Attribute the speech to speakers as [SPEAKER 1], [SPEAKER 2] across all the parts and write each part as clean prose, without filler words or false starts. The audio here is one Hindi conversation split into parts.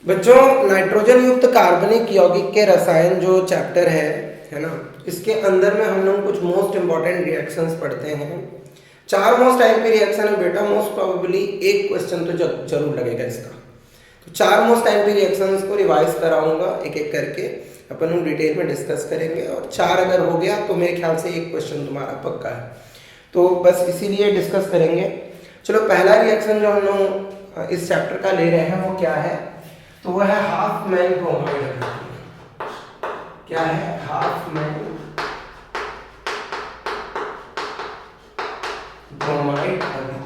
[SPEAKER 1] बच्चों, नाइट्रोजन युक्त कार्बनिक यौगिक के रसायन जो चैप्टर है ना, इसके अंदर में हम लोग कुछ मोस्ट इंपॉर्टेंट रिएक्शंस पढ़ते हैं। 4 मोस्ट टाइप के रिएक्शन है बेटा, मोस्ट प्रोबेबली एक क्वेश्चन तो जरूर लगेगा इसका। तो 4 मोस्ट टाइप के रिएक्शंस को रिवाइज कराऊंगा एक एक करके, अपन लोग डिटेल में डिस्कस करेंगे। और 4 अगर हो गया तो मेरे ख्याल से एक क्वेश्चन तुम्हारा पक्का है, तो बस इसीलिए डिस्कस करेंगे। चलो, पहला रिएक्शन जो हम लोग इस चैप्टर का ले रहे हैं वो क्या है, तो वह है हाफमैन ब्रोमाइड अभिक्रिया। क्या है? हाफमैन ब्रोमाइड अभिक्रिया।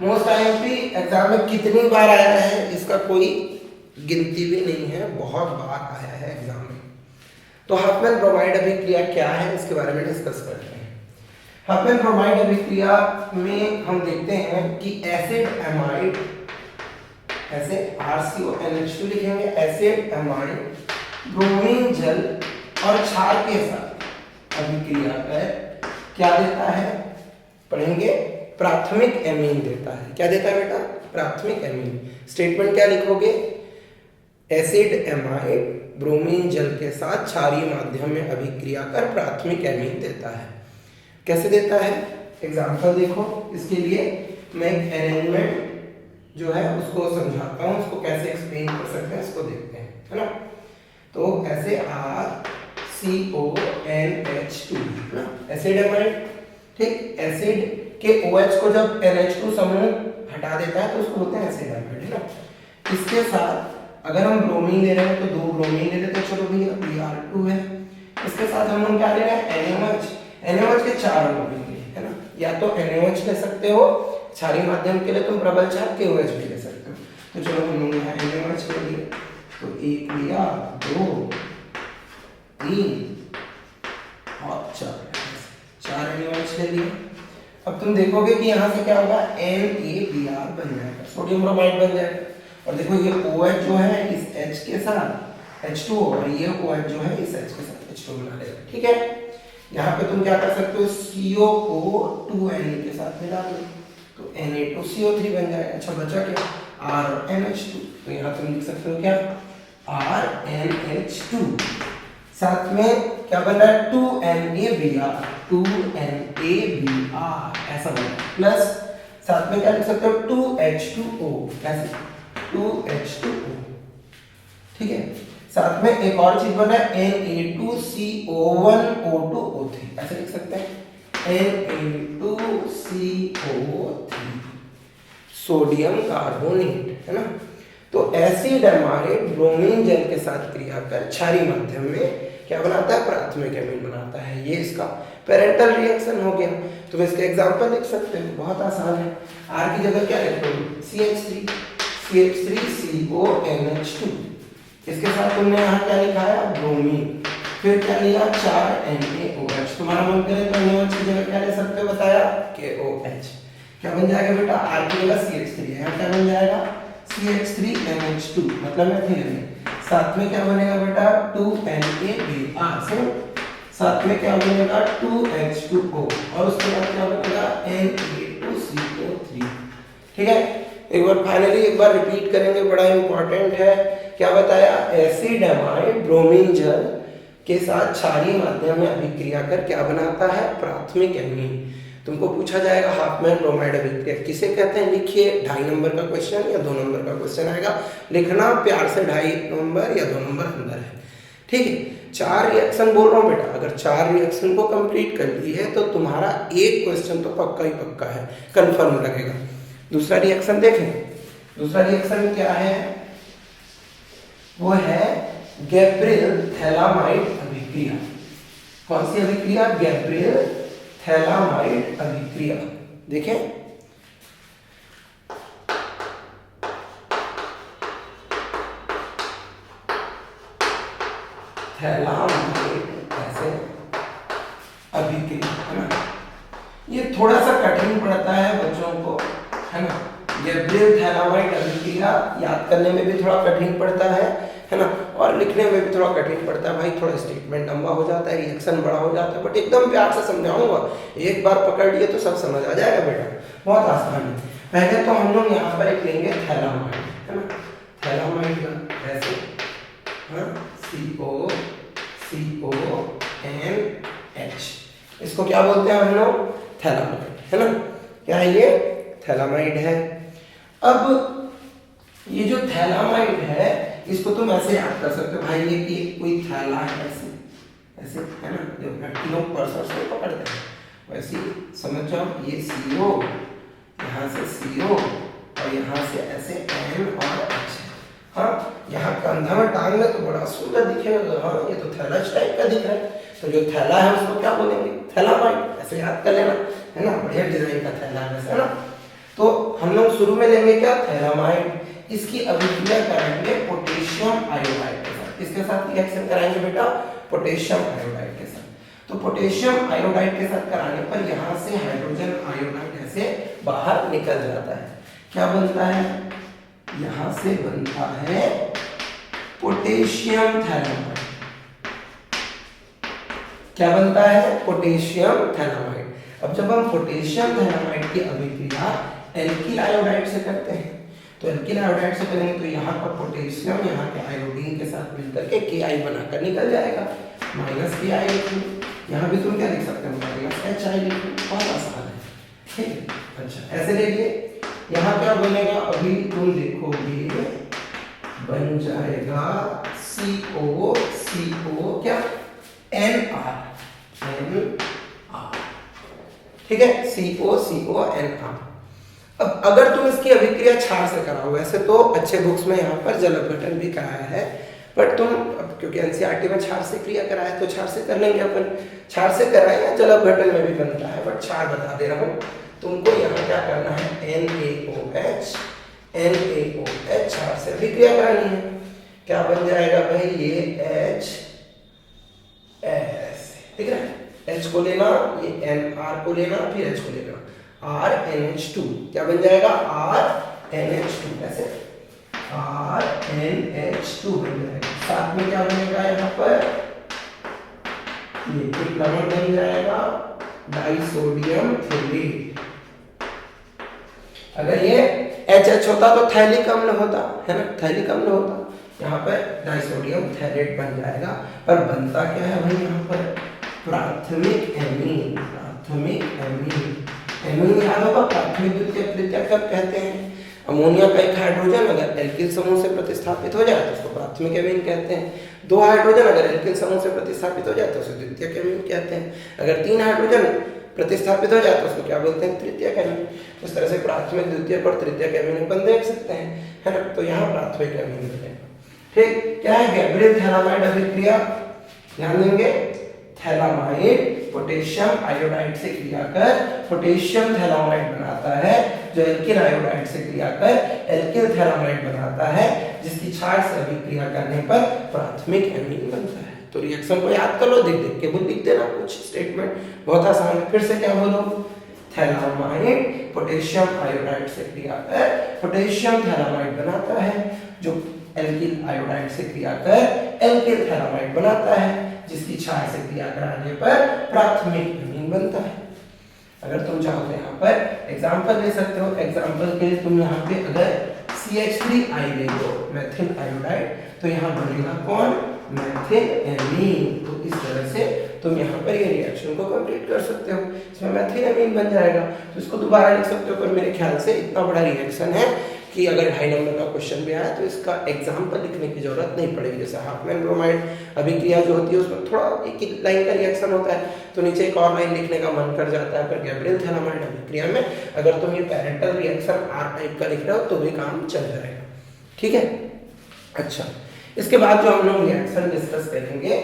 [SPEAKER 1] मोस्ट आईएमपी एग्जाम में कितनी बार आया है इसका कोई गिनती भी नहीं है, बहुत बार आया है एग्जाम में। तो हाफमैन ब्रोमाइड अभिक्रिया क्या है इसके बारे में डिस्कस करते हैं। हाफमैन ब्रोमाइड अभिक्रिया में हम देखते हैं कि एसिड एमाइड, ऐसे RCONH2 लिखेंगे, एसिड एमाइड ब्रोमीन जल और क्षार के साथ अभिक्रिया कर क्या देता है, पढ़ेंगे, प्राथमिक एमीन देता है। क्या देता है बेटा? प्राथमिक एमीन। स्टेटमेंट क्या लिखोगे? एसिड एमाइड ब्रोमीन जल के साथ क्षारीय माध्यम में अभिक्रिया कर प्राथमिक एमीन देता है। कैसे देता है? एग्जाम्पल देखो। इसके लिए मैं एक अरेंजमेंट जो है उसको समझाता हूँ, उसको कैसे एक्सप्लेन कर सकते हैं इसको देखते हैं, है ना। तो ऐसे RCONH2 ना, एसिड एमाइड, ठीक। एसिड के OH को जब NH2 समूह हटा देता है तो उसको बोलते हैं एसिड एमाइड, है ना। इसके साथ अगर हम ब्रोमीन ले रहे हैं तो 2 ब्रोमीन ले लेते हैं, चलो भैया Br2 है। इसके साथ हम लोग क्या ले रहे हैं? NaOH। NaOH के 4 अणु लेंगे, है ना। या तो NaOH ले सकते हो, क्षारीय माध्यम के लिए तुम प्रबल क्षार KOH भी ले सकते हो। तो चलो हम लोग यहाँ NaOH ले लिए, तो 1 लिया, 2, 3 और 4 NaOH ले लिए। अब तुम देखोगे कि यहाँ से क्या होगा, NaBr बन जाएगा, सोडियम ब्रोमाइड बन जाएगा। और देखो ये OH जो है इस H के साथ H2O, और ये OH जो है इस H के साथ H2O बना लेगा, ठीक है। यहाँ पे तुम क्या कर सकते हो, CO को 2Na के साथ मिला दो तो Na2CO3 बन जाएगा। अच्छा, बचा क्या? R और NH2। तो यहाँ तुम लिख सकते हो क्या, RNH2। साथ में क्या बन रहा है, 2NaBr, 2NaBr ऐसा बन रहा है। प्लस साथ में क्या लिख सकते हो, 2H2O, कैसे? 2H2O, ठीक है। साथ में एक और चीज बना है, Na2CO1O2O3, ऐसे लिख सकते हैं, Na2CO3, सोडियम कार्बोनेट, है ना। तो एसिड एमाइड ब्रोमीन जल के साथ क्रिया कर क्षारीय माध्यम में क्या बनाता है, प्राथमिक एमीन बनाता है। ये इसका पेरेंटल रिएक्शन हो गया। तुम इसके एग्जांपल लिख सकते हो, बहुत आसान है। R की जगह क्या लिखोगे, CH3CONH2। इसके साथ तुमने यहाँ क्या लिखा है, ब्रोमीन। फिर क्या लिया, 4 NaOH। तुम्हारा मन करे तो NaOH की जगह क्या ले सकते हो, बताया, KOH। क्या बन जाएगा बेटा, R की जगह CH3 है, यहाँ क्या बन जाएगा, CH3NH2, मतलब मेथिलीन। साथ में क्या बनेगा बेटा, 2NaBr, साथ में क्या बनेगा, 2H2O, और उसके बाद क्या बनेगा, Na2CO3, ठीक है। एक बार फाइनली एक बार रिपीट करेंगे, बड़ा इंपॉर्टेंट है। क्या बताया, एसिड एमाइड ब्रोमीन जल के साथ क्षारीय माध्यम में अभिक्रिया कर क्या बनाता है, प्राथमिक एमीन। तुमको पूछा जाएगा हाफमैन ब्रोमाइड अभिक्रिया किसे कहते हैं, लिखिए। 2.5 नंबर का क्वेश्चन या 2 नंबर का क्वेश्चन आएगा, लिखना प्यार से, 2.5 नंबर या 2 नंबर अंदर है, ठीक है। 4 रिएक्शन बोल रहा हूँ बेटा, अगर 4 रिएक्शन को कंप्लीट कर ली है तो तुम्हारा एक क्वेश्चन तो पक्का ही पक्का है, कंफर्म लगेगा। दूसरा रिएक्शन देखें। दूसरा रिएक्शन क्या है, वो है गैब्रियल थैलामाइड अभिक्रिया। कौन सी अभिक्रिया, गैब्रियल थैलामाइड अभिक्रिया। देखें, थैलामाइड ऐसे अभिक्रिया, है ना। ये थोड़ा सा कठिन पड़ता है बच्चों को, है ना। गैब्रियल थैलामाइड अभिक्रिया याद करने में भी थोड़ा कठिन पड़ता है, है ना। और लिखने में भी थोड़ा कठिन पड़ता है भाई, थोड़ा स्टेटमेंट लंबा हो जाता है, रिएक्शन बड़ा हो जाता है, बट एकदम प्यार से समझाऊंगा, एक बार पकड़ लिए तो सब समझ आ जाएगा बेटा, बहुत आसान है। पहले तो हम लोग यहाँ पर एक लेंगे थैलामाइड, है ना, थैलामाइड का ऐसे, हाँ, CONH, इसको क्या बोलते हैं हम लोग, थैलामाइड, है ना, क्या है ये, थैलामाइड है। अब ये जो थैलामाइड है इसको तुम ऐसे याद कर सकते हो भाई, ये कि कोई थैला है ऐसे ऐसे, है ना, जो लोग पर्सन से पकड़ते हैं वैसे समझ जाओ, ये CO, यहाँ से CO और यहाँ से ऐसे N और H, हाँ, यहाँ कंधा में टांग ले तो बड़ा सुंदर दिखेगा, हाँ ये तो थैलाज टाइप का दिख रहा है, तो जो थैला है उसको क्या बोलेंगे, थैलामाइड, ऐसे याद कर लेना, है ना, बढ़िया डिजाइन का थैला है वैसे, है ना। तो हम लोग शुरू में लेंगे क्या, थैलामाइड, इसकी अभिक्रिया कराएंगे पोटेशियम आयोडाइड के साथ, किसके साथ रिएक्शन कराएंगे बेटा, पोटेशियम आयोडाइड के साथ। तो पोटेशियम आयोडाइड के साथ कराने पर यहाँ से हाइड्रोजन आयोडाइड ऐसे बाहर निकल जाता है, क्या बनता है, यहाँ से बनता है पोटेशियम थैलामाइड, क्या बनता है, पोटेशियम थैलामाइड। अब जब हम पोटेशियम थैलामाइड की अभिक्रिया एल्किल आयोडाइड से करते हैं, तो एल्किल आयोडाइड से करेंगे तो यहाँ पर पोटेशियम यहाँ के आयोडीन के साथ मिलकर के Ki बनाकर निकल जाएगा, -Ki लिखूं, यहाँ भी तुम क्या लिख सकते हो, -HI लिखूं, बहुत आसान है, ठीक है। अच्छा ऐसे लिखिए, यहाँ क्या बनेगा, अभी तुम देखोगे बन जाएगा CO क्या, NR, ठीक है, CONR। अब अगर तुम इसकी अभिक्रिया क्षार से कराओ, वैसे तो अच्छे बुक्स में यहाँ पर जल अपघटन भी कराया है, बट तुम अब क्योंकि एनसीईआरटी में क्षार से क्रिया कराया तो क्षार से कर लेंगे अपन, क्षार से कराए या जल अपघटन में भी बनता है, बट क्षार बता दे रहा हूँ तुमको। यहाँ क्या करना है, NaOH क्षार से अभिक्रिया करानी है, क्या बन जाएगा भाई, ये HS, ठीक है, H को लेना, ये NR को लेना, फिर H को लेना, RNH2, क्या बन जाएगा, RNH2, ऐसे RNH2 बन जाएगा, साथ में क्या बनेगा यहाँ पर, ये एक लवण बन जाएगा डाइसोडियम थैलेट। अगर ये HH होता तो थैलिक अम्ल होता, है ना, थैलिक अम्ल होता, यहाँ पर डाइसोडियम थैलेट बन जाएगा। पर बनता क्या है भाई, यहाँ पर प्राथमिक एमीन, एमीन याद होगा, प्राथमिक द्वितीयक तृतीयक कब कहते हैं, अमोनिया का एक हाइड्रोजन अगर एल्किल समूह से प्रतिस्थापित हो जाए तो उसको प्राथमिक एमीन कहते हैं, 2 हाइड्रोजन अगर एल्किल समूह से प्रतिस्थापित हो जाए तो उसे द्वितीयक एमीन कहते हैं, अगर 3 हाइड्रोजन प्रतिस्थापित हो जाए तो उसको क्या बोलते हैं, तृतीयक एमीन। इस तरह से प्राथमिक द्वितीयक और तृतीयक एमीन अपन देख सकते हैं, है ना, तो यहाँ प्राथमिक एमीन बनेगा, ठीक। क्या है, गैब्रियल थैलामाइड अभिक्रिया, ध्यान देंगे, थैलामाइड पोटेशियम आयोडाइड से क्रिया कर पोटेशियम थैलामाइड बनाता है, जो एल्किल आयोडाइड से क्रिया कर एल्किल थैलामाइड बनाता है, जिसकी क्षार से अभिक्रिया करने पर प्राथमिक एमीन बनता है। तो रिएक्शन को याद कर लो, देख देख के बुक लिख देना कुछ स्टेटमेंट, बहुत आसान है। फिर से क्या बोलो, थैलामाइड पोटेशियम आयोडाइड से क्रिया कर पोटेशियम थैलामाइड बनाता है, जो एल्किल आयोडाइड से क्रिया कर एल्किल थैलामाइड बनाता है, जिसकी क्षार से क्रिया कराने पर प्राथमिक एमीन बनता है। अगर तुम चाहो तो यहाँ पर एग्जांपल ले सकते हो, एग्जांपल के लिए तुम यहाँ पे अगर CH3 ले लो, मेथिल आयोडाइड, तो यहाँ बनेगा कौन, मेथिल एमीन। तो इस तरह से तुम यहाँ पर ये रिएक्शन को कंप्लीट कर सकते हो, इसमें मेथिल एमीन बन जाएगा। तो इसको दोबारा लिख सकते हो, पर मेरे ख्याल से इतना बड़ा रिएक्शन है कि अगर 2.5 नंबर का क्वेश्चन भी आया तो इसका एग्जाम्पल लिखने की जरूरत नहीं पड़ेगी। जैसे हाफमैन ब्रोमाइड अभिक्रिया जो होती है उसमें थोड़ा एक ही लाइन का रिएक्शन होता है, तो नीचे एक और लाइन लिखने का मन कर जाता है। पर गैब्रियल थैलामाइड अभिक्रिया में अगर तुम ये पैरेंटल रिएक्शन R टाइप का लिख रहे हो तो भी काम चल जाएगा, ठीक है। अच्छा, इसके बाद जो हम लोग रिएक्शन डिस्कस करेंगे,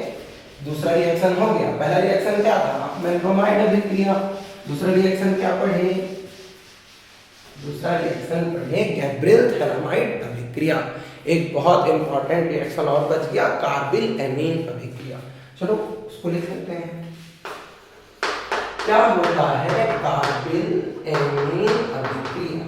[SPEAKER 1] दूसरा रिएक्शन हो गया। पहला रिएक्शन क्या था, हाफमैन ब्रोमाइड अभिक्रिया। दूसरा रिएक्शन क्या पढ़े, दूसरा रिएक्शन पढ़े गैब्रियल थैलामाइड अभिक्रिया। एक बहुत इंपॉर्टेंट रिएक्शन और बच गया, कार्बिल एमीन अभिक्रिया। चलो उसको लिख लेते हैं। क्या होता है कार्बिल एमीन अभिक्रिया।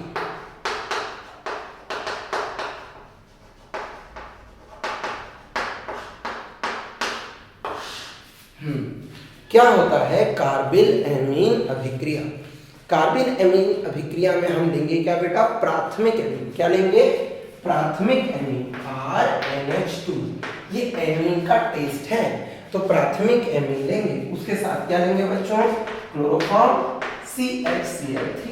[SPEAKER 1] क्या होता है कार्बिल एमीन अभिक्रिया। कार्बिल एमीन अभिक्रिया में हम लेंगे क्या बेटा, प्राथमिक एमीन। क्या लेंगे, प्राथमिक एमीन RNH2। ये एमीन का टेस्ट है, तो प्राथमिक एमीन लेंगे, उसके साथ क्या लेंगे बच्चों, क्लोरोफॉर्म CHCl3।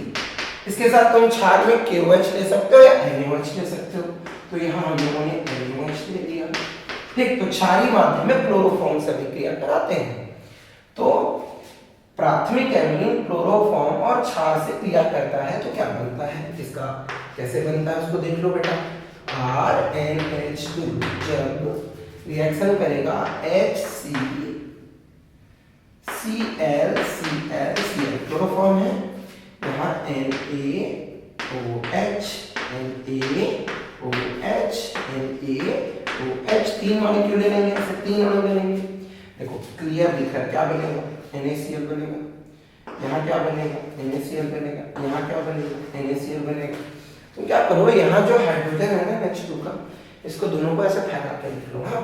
[SPEAKER 1] इसके साथ तुम क्षार में KOH ले सकते हो या NaOH ले सकते हो, तो यहाँ हम लोगों ने NaOH ले लिया। ठीक, तो क्षारीय माध्यम में क्लोरोफॉर्म से अभिक्रिया कराते हैं, तो प्राथमिक एमीन क्लोरोफॉर्म और क्षार से क्रिया करता है, तो क्या बनता है, इसका कैसे बनता है उसको देख लो बेटा। RNH2 जब रिएक्शन करेगा HCCl क्लोरोफॉर्म है, यहाँ NaOH तीन मॉलिक्यूल ले लेंगे, ऐसे तीन अणु ले लेंगे। देखो क्लियर लिखा है, क्या बनेगा, NaCl बनेगा, यहाँ क्या बनेगा, NaCl बनेगा, यहाँ क्या बनेगा, NaCl बनेगा। तो क्या करो, यहाँ जो हाइड्रोजन है ना H2 का, इसको दोनों को ऐसे फैला के लिख लो, हाँ,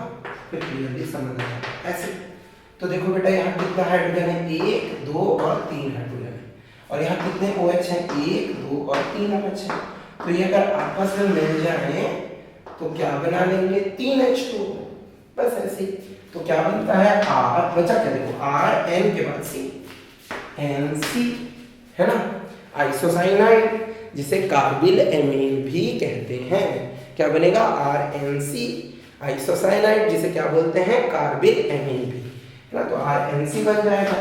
[SPEAKER 1] फिर क्लियरली समझ आ जाएगा ऐसे। तो देखो बेटा यहाँ कितना हाइड्रोजन है, 1 2 और 3 हाइड्रोजन है, और यहाँ कितने OH हैं, 1 2 और 3 OH है। तो ये अगर आपस में मिल जाए तो क्या बना लेंगे, 3H2, बस ऐसे। तो क्या बनता है, R बचा क्या, देखो RN के बाद C, NC है ना, आइसोसाइनाइड, जिसे कार्बिल एमीन भी कहते हैं। क्या बनेगा, RNC आइसोसाइनाइड, जिसे क्या बोलते हैं, कार्बिल एमीन भी, है ना। तो RNC बन जाएगा,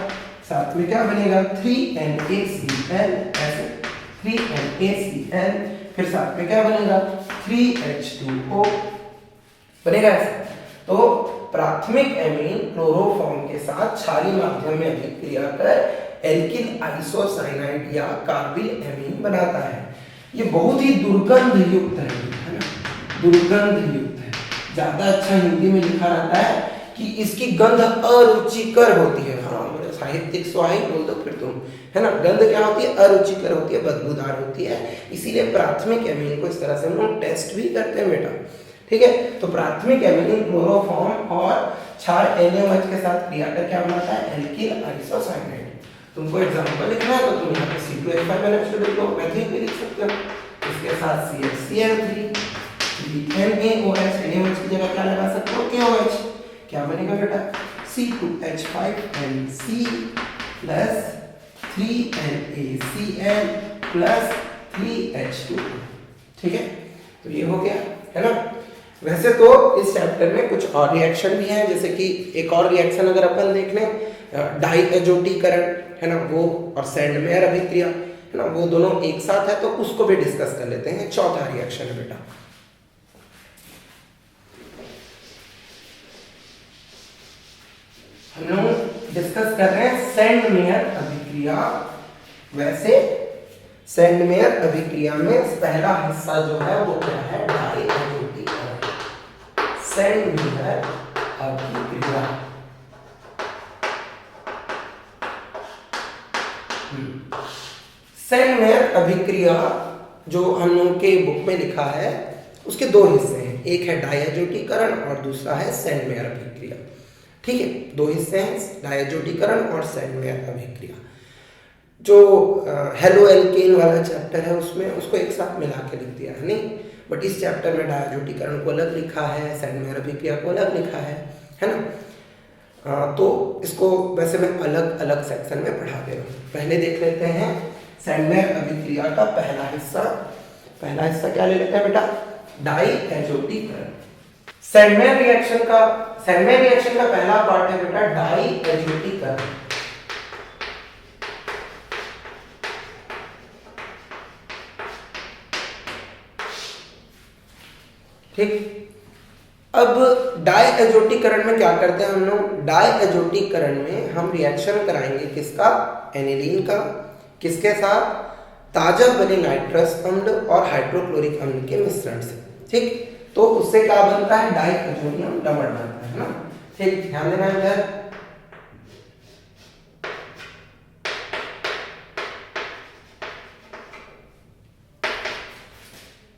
[SPEAKER 1] साथ में क्या बनेगा, 3NaCl, ऐसे 3NaCl, फिर साथ में क्या बनेगा, 3H2O बनेगा ऐसे। तो प्राथमिक एमीन क्लोरोफॉर्म के साथ क्षारीय माध्यम में अभिक्रिया कर एल्किल आइसोसाइनाइड या कार्बिल एमीन बनाता है। ये बहुत ही दुर्गंध युक्त है ना, दुर्गंध युक्त है। ज्यादा अच्छा हिंदी में लिखा रहता है कि इसकी गंध अरुचिकर होती है। हाँ, मेरे साहित्यिक स्वाही बोल दो फिर तुम, है ना। गंध क्या होती है, अरुचिकर होती है, बदबूदार होती है। इसीलिए प्राथमिक एमीन को इस तरह से हम लोग टेस्ट भी करते हैं बेटा, ठीक है। तो प्राथमिक एमीन क्लोरोफॉर्म और क्षार NaOH के साथ क्रिया कर क्या बनाता है, एल्किल आइसोसाइनाइड। तुमको एग्जांपल लिखना है तो तुम यहाँ पे C2H5NH2 लिख लो, मैथिक भी लिख सकते हो। इसके साथ CHCl3, NaOH, NaOH की जगह क्या लगा सकते हो, KOH। क्या बनेगा बेटा, C2H5NC plus 3NaCl plus 3H2, ठीक है। तो ये हो गया, है ना। वैसे तो इस चैप्टर में कुछ और रिएक्शन भी हैं, जैसे कि एक और रिएक्शन अगर अपन देख लें, डाइएजोटीकरण, है ना, वो और सैंडमेयर अभिक्रिया, है ना, वो दोनों एक साथ है, तो उसको भी डिस्कस कर लेते हैं। चौथा रिएक्शन है बेटा, हम लोग डिस्कस कर रहे हैं सैंडमेयर अभिक्रिया। वैसे सैंडमेयर अभिक्रिया में पहला हिस्सा जो है वो क्या है, डाइएजोटीकरण। सैंडमेयर अभिक्रिया, सैंडमेयर अभिक्रिया जो हम लोगों के बुक में लिखा है उसके दो हिस्से हैं, एक है डाइएजोटीकरण और दूसरा है सैंडमेयर अभिक्रिया, ठीक है। दो हिस्से हैं, डाइएजोटीकरण और सैंडमेयर अभिक्रिया। जो हेलो एल्केन वाला चैप्टर है उसमें उसको एक साथ मिला के लिख दिया है, नहीं, बट इस चैप्टर में डाइएजोटीकरण को अलग लिखा है, सैंडमेयर अभिक्रिया को अलग लिखा है ना। तो इसको वैसे मैं अलग अलग सेक्शन में पढ़ा दे रहा हूँ। पहले देख लेते हैं सैंडमेयर अभिक्रिया का पहला हिस्सा। पहला हिस्सा क्या ले लेते हैं बेटा, डाइएजोटीकरण। सैंडमेयर रिएक्शन का पहला पार्ट है बेटा डाइएजोटीकरण। ठीक, अब डाइएजोटीकरण में क्या करते हैं हम लोग, डाइएजोटीकरण में हम रिएक्शन कराएंगे किसका, एनिलीन का, किसके साथ, ताजा बने नाइट्रस अम्ल और हाइड्रोक्लोरिक अम्ल के मिश्रण से, ठीक। तो उससे क्या बनता है, डाइएजोनियम डबल बनता है ना, ठीक, ध्यान देना इधर।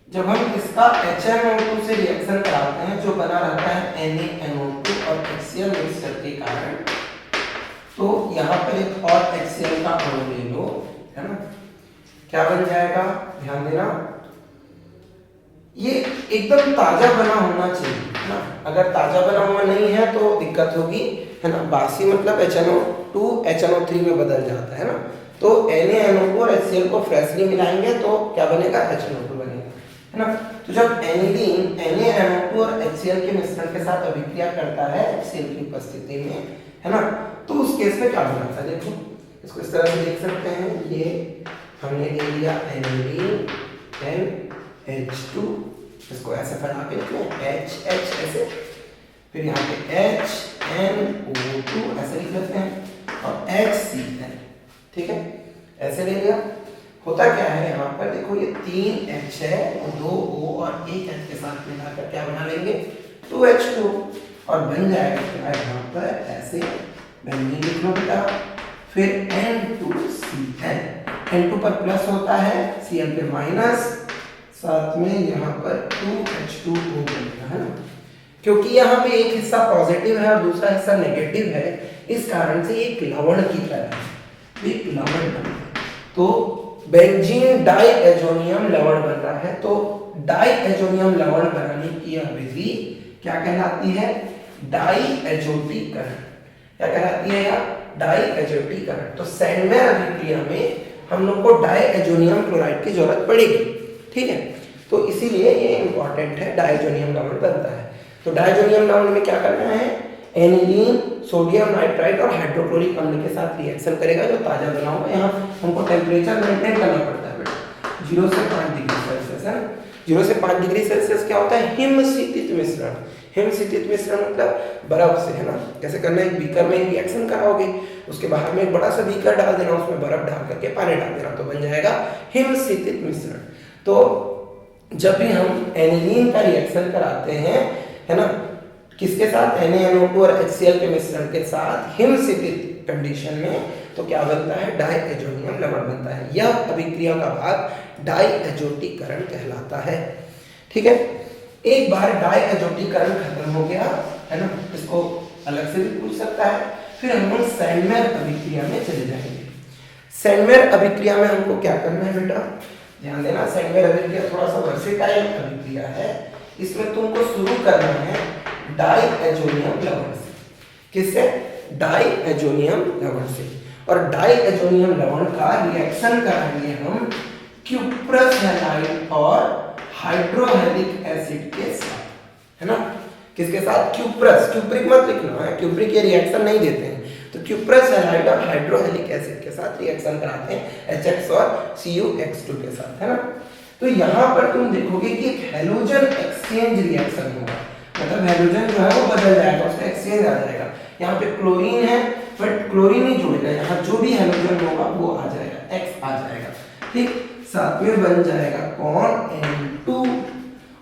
[SPEAKER 1] जब हम इसका HNO2 से रिएक्शन कराते हैं, जो बना रहता है NaNO2 और HCl मिक्सचर के कारण, तो यहाँ पर एक और HCl का अणु ले लो, है ना, क्या बन जाएगा, ध्यान देना, ये एकदम ताजा बना होना चाहिए, है ना, अगर ताजा बना हुआ नहीं है तो दिक्कत होगी, है ना, बासी मतलब HNO2 HNO3 में बदल जाता है ना, तो NaNO2 और HCl को फ्रेशली मिलाएंगे तो क्या बनेगा, HNO2 बनेगा, है ना। तो जब एनिलीन NaNO2 और HCl के मिश्रण के साथ अभिक्रिया करता है HCl की उपस्थिति में, है ना, तो उस केस में क्या बनाता है, देखो इसको इस तरह से देख सकते हैं, ये हमने ले लिया एनिलीन NH2, इसको ऐसे फैला के लिख लें HH ऐसे, फिर यहाँ पे HNO2 ऐसे लिख लेते हैं और HCl, ठीक है, ऐसे ले लिया। होता क्या है यहाँ पर देखो, ये 3 H है, 2 O और 1 H के साथ मिलाकर क्या बना लेंगे, 2H2, और बन जाएगा यहाँ पर ऐसे बेंजीन लिख लो बेटा, फिर N2Cl, N2 पर प्लस होता है, Cl पे माइनस, साथ में यहाँ पर 2H2O बनेगा, है ना, क्योंकि यहाँ पे एक हिस्सा पॉजिटिव है और दूसरा हिस्सा नेगेटिव है, इस कारण से एक लवण की तरह है, एक लवण बन रहा है, तो बेंजीन डाइएजोनियम लवण बन रहा है। तो डाइएजोनियम लवण बनाने की यह विधि क्या कहलाती है, डाइएजोटीकरण, क्या कहलाती है यार, डाइएजोटीकरण। तो सैंडमेयर अभिक्रिया में हम लोग को डाइएजोनियम क्लोराइड की जरूरत पड़ेगी, ठीक है, तो इसीलिए ये इंपॉर्टेंट है, डाइएजोनियम लवण बनता है। तो डाइएजोनियम लवण में क्या करना है, एनिलीन सोडियम नाइट्राइट और हाइड्रोक्लोरिक अम्ल के साथ रिएक्शन करेगा जो ताजा बना हुआ है। यहाँ हमको टेम्परेचर मेंटेन करना पड़ता है बेटा, 0 से 5 डिग्री सेल्सियस, है ना, 0 से 5 डिग्री सेल्सियस क्या होता है, हिमशीतित मिश्रण, हिमशीतित मिश्रण मतलब बर्फ से, है ना, कैसे करना है, एक बीकर में रिएक्शन कराओगे, उसके बाहर में एक बड़ा सा बीकर डाल देना, उसमें बर्फ डाल करके पानी डाल देना, तो बन जाएगा हिमशीतित मिश्रण। तो जब भी हम एनिलीन का रिएक्शन कराते हैं, है ना, किसके साथ, NaNO2 और HCl के मिश्रण के साथ हिमशीतित कंडीशन में, तो क्या बनता है, डाइएजोनियम लवण बनता है। यह अभिक्रिया का भाग डाइएजोटीकरण कहलाता है, ठीक है। एक बार डाइएजोटीकरण खत्म हो गया, है ना, इसको अलग से भी पूछ सकता है, फिर हम लोग सैंडमेयर अभिक्रिया में चले जाएंगे। सैंडमेयर अभिक्रिया में हमको क्या करना है बेटा, ध्यान देना, सैंडमेयर अभिक्रिया थोड़ा सा वर्सेटाइल अभिक्रिया है, इसमें तुमको शुरू करना है डाइएजोनियम लवण से, किससे, डाइएजोनियम लवण से, और डाइएजोनियम लवण का रिएक्शन कराएंगे हम क्यूप्रस हैलाइड और हाइड्रोहेलिक एसिड के साथ, है ना, किसके साथ, क्यूप्रस, क्यूप्रिक मत लिखना है, क्यूप्रिक ये रिएक्शन नहीं देते हैं, तो क्यूप्रस हैलाइड और हाइड्रोहेलिक एसिड के साथ रिएक्शन कराते हैं HX और CuX2 के साथ, है ना। तो यहाँ पर तुम देखोगे कि एक हैलोजन एक्सचेंज रिएक्शन होगा, मतलब हैलोजन जो है वो बदल जाएगा, उसका एक्सचेंज आ जाएगा, यहाँ पे क्लोरीन है बट क्लोरीन ही जुड़ेगा, यहाँ जो भी हैलोजन होगा वो आ जाएगा, X आ जाएगा, ठीक, साथ में बन जाएगा कौन, N2,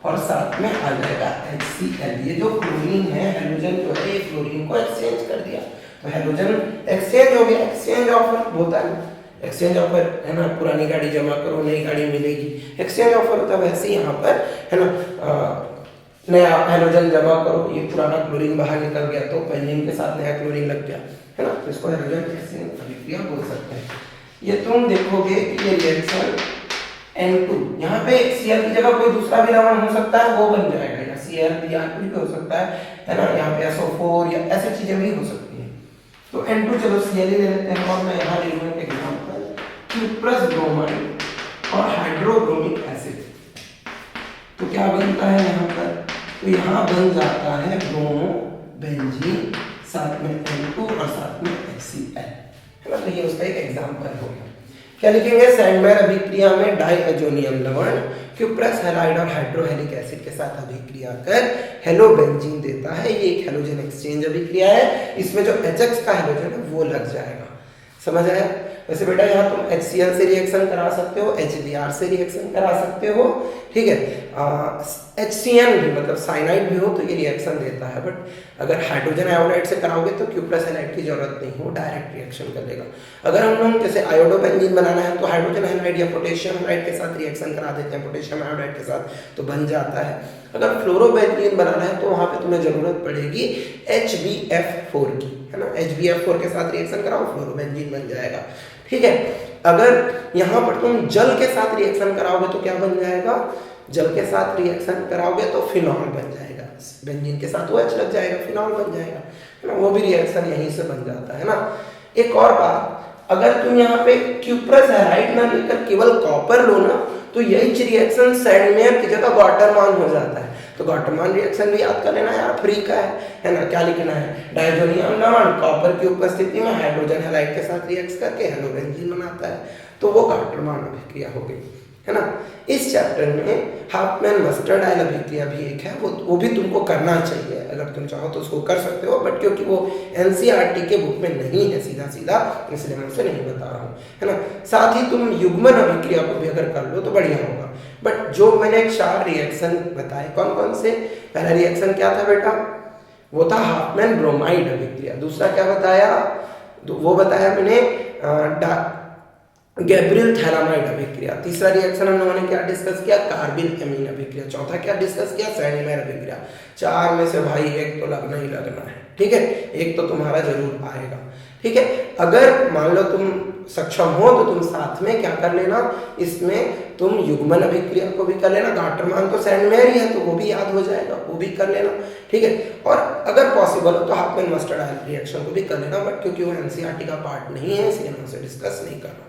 [SPEAKER 1] और साथ में आ जाएगा HCl। ये जो क्लोरीन है, हैलोजन जो है ये क्लोरीन को एक्सचेंज कर दिया, तो हैलोजन एक्सचेंज हो गया, एक्सचेंज ऑफर होता है, एक्सचेंज ऑफर, है ना, पुरानी गाड़ी जमा करो नई गाड़ी मिलेगी, एक्सचेंज ऑफर होता है, वैसे यहाँ पर, है ना, नया हैलोजन जमा करो, ये पुराना क्लोरीन बाहर निकल गया तो बेंजीन के साथ नया क्लोरीन लग गया, है ना, तो इसको हैलोजन एक्सचेंज अभिक्रिया बोल सकते हैं। ये तुम देखोगे कि ये रिएक्शन N2, यहाँ पे Cl की जगह कोई दूसरा भी लवण हो सकता है, वो बन जाएगा, या Cl Br भी हो सकता है ना, यहाँ पे SO4 या ऐसी चीजें भी हो सकती हैं। तो N2 चलो Cl ही ले लेते हैं, और मैं यहाँ ले लूँ एक एग्जांपल, क्यूप्रस ब्रोमाइड और हाइड्रोब्रोमिक एसिड, तो क्या बनता है यहाँ पर, तो यहाँ बन जाता है ब्रोमो बेंजीन, साथ में N2 और साथ में HCl, है ना, तो ये उसका एक एग्जांपल हो गया। क्या लिखेंगे, सैंडमेयर अभिक्रिया में डाइएजोनियम लवण क्यूप्रस हैलाइड और हाइड्रोहेलिक एसिड के साथ अभिक्रिया कर हेलोबेंजीन देता है, ये एक हैलोजन एक्सचेंज अभिक्रिया है, इसमें जो HX का हैलोजन है वो लग जाएगा, समझ आया। वैसे बेटा यहाँ तुम HCl से रिएक्शन करा सकते हो, HBr से रिएक्शन करा सकते हो, ठीक है, HCN भी मतलब साइनाइड भी हो तो ये रिएक्शन देता है, बट अगर हाइड्रोजन आयोडाइड से कराओगे तो क्यूप्रस हैलाइड की जरूरत नहीं हो, डायरेक्ट रिएक्शन कर लेगा। अगर हम लोग जैसे आयोडोबेंजीन बनाना है तो हाइड्रोजन हैलाइड या पोटेशियम हैलाइड के साथ रिएक्शन करा देते हैं, पोटेशियम आयोडाइड के साथ, तो बन जाता है। अगर फ्लोरोबेंजीन बनाना है तो वहाँ पे तुम्हें जरूरत पड़ेगी HbF4 की, है ना, HbF4 के साथ रिएक्शन कराओ फ्लोरोबेंजीन बन जाएगा। ठीक है, अगर यहाँ पर तुम जल के साथ रिएक्शन कराओगे तो क्या बन जाएगा, जल के साथ रिएक्शन कराओगे तो फिनॉल बन जाएगा, बेंजीन के साथ OH लग जाएगा, फिनॉल बन जाएगा, है ना, वो भी रिएक्शन यहीं से बन जाता है ना। एक और बात, अगर तुम यहाँ पे क्यूप्रस हैलाइड ना लेकर केवल कॉपर लो ना, तो यही रिएक्शन सैंडमेयर की जगह गॉटरमान हो जाता है। तो गॉटरमान रिएक्शन भी याद कर लेना यार, फ्री का है ना, क्या लिखना है, डायजोनियम लवण कॉपर की उपस्थिति में हाइड्रोजन हैलाइड के साथ रिएक्ट करके हेलोबेंजीन बनाता है, तो वो गॉटरमान अभिक्रिया हो गई, है ना। इस चैप्टर में हाफमैन मस्टर्ड आयल अभिक्रिया भी एक है, वो भी तुमको करना चाहिए, अगर तुम चाहो तो उसको कर सकते हो, बट क्योंकि वो NCERT के बुक में नहीं है सीधा सीधा, इसलिए मैं उसे नहीं बता रहा हूँ, है ना। साथ ही तुम युग्मन अभिक्रिया को भी अगर कर लो तो बढ़िया होगा। बट जो मैंने 4 रिएक्शन बताए, कौन कौन से, पहला रिएक्शन क्या था बेटा, वो था हाफमैन ब्रोमाइड अभिक्रिया। दूसरा क्या बताया, वो बताया मैंने गैब्रियल थैलामाइड अभिक्रिया। तीसरा रिएक्शन हम लोगों ने क्या डिस्कस किया, कार्बिल एमीन अभिक्रिया। चौथा क्या डिस्कस किया, सैंडमेयर अभिक्रिया। 4 में से भाई एक तो लगना ही लगना है, ठीक है, एक तो तुम्हारा जरूर आएगा, ठीक है। अगर मान लो तुम सक्षम हो तो तुम साथ में क्या कर लेना, इसमें तुम युग्मन अभिक्रिया को भी कर लेना, गॉटरमान तो सैंडमेयर ही है तो वो भी याद हो जाएगा, वो भी कर लेना, ठीक है। और अगर पॉसिबल हो तो हाफमैन मस्टर्ड आयल रिएक्शन को भी कर लेना, बट क्योंकि वो NCERT का पार्ट नहीं है इसलिए मैं उसे डिस्कस नहीं कर रहा।